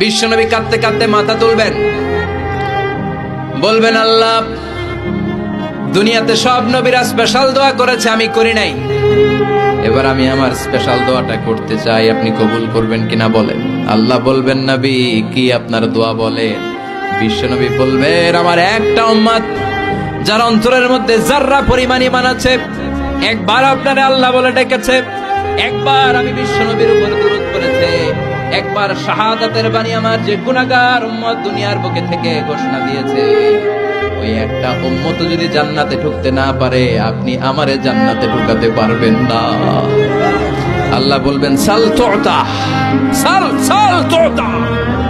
বিশ্বনবী কাঁদতে কাঁদতে মাথা তুলবেন, বলবেন আল্লাহ দুনিয়াতে সব নবীরা স্পেশাল দোয়া করেছে, আমি করি নাই, এবার আমি আমার স্পেশাল দোয়াটা করতে চাই, আপনি কবুল করবেন কিনা বলেন। আল্লাহ বলবেন নবী কি আপনার দোয়া বলেন? বিশ্বনবী বলবেন আমার একটা উম্মত যার অন্তরের মধ্যে যাররা পরিমাণ ঈমান আছে, একবার আপনারে আল্লাহ বলে ডেকেছে, একবার আমি বিশ্বনবীর উপর দুরূদ পড়েছে, একবার শাহাদাতের বাণী আমার যে গুনাহগার উম্মত দুনিয়ার বুকে থেকে ঘোষণা দিয়েছে, ওই একটা উম্মত যদি জান্নাতে ঢুকতে না পারে আপনি আমারে জান্নাতে ঢুকাতে পারবেন না। আল্লাহ বলবেন সাল তুতা, সাল সাল তুতা,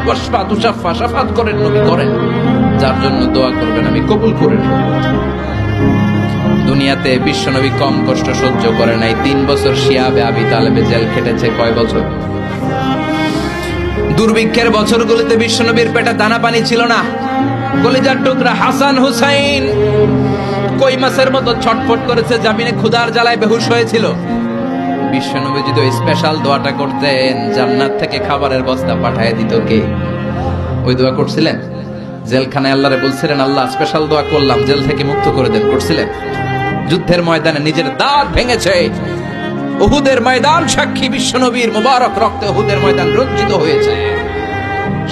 ওয়াশফা তুশাফা, শাফাত করেন নবী করেন, যার জন্য দোয়া করবেন আমি কবুল করে নেব। দুনিয়াতে বিশ্বনবী কম কষ্ট সহ্য করে নাই। 3 বছর শিয়াবে আবি তালেবে জেল খেটেছে। কয় বছর? দুর্ভিক্ষের বছরগুলোতে বিশ্বনবীর পেটে দানা পানি ছিল না। কলিজার টুকরা হাসান হুসাইন কই মাছের মতো ছটফট করেছে, জামিনে ক্ষুধার জ্বালায় বেহুশ হয়েছিল। বিশ্বনবী যদি ওই স্পেশাল দোয়াটা করতেন, জান্নাত থেকে খাবারের বস্তা পাঠিয়ে দিত কে? ওই দোয়া করছিলেন? জেলখানায় আল্লাহরে বলছিলেন আল্লাহ স্পেশাল দোয়া করলাম, জেল থেকে মুক্ত করে দেন, করছিলেন? যুদ্ধের ময়দানে নিজের দাঁত ভেঙেছে, উহুদের ময়দান সাক্ষী, বিশ্বনবীর মুবারক রক্তে উহুদের ময়দান রঞ্জিত হয়েছে।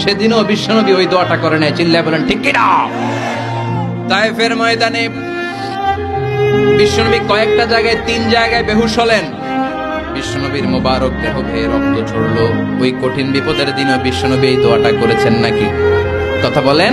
সেদিনও বিশ্বনবী ওই দোয়াটা করে নাই। চিল্লায় বলেন ঠিক কি না? তায়েফের ময়দানে বিশ্বনবী কয়েকটা জায়গায় 3 জায়গায় বেহুশ হলেন। বিশ্বনবীর মুবারক দেহ বেয়ে রক্ত ঝরলো। ওই কঠিন বিপদের দিনও বিশ্বনবী এই দোয়াটা করেছেন নাকি? কথা বলেন।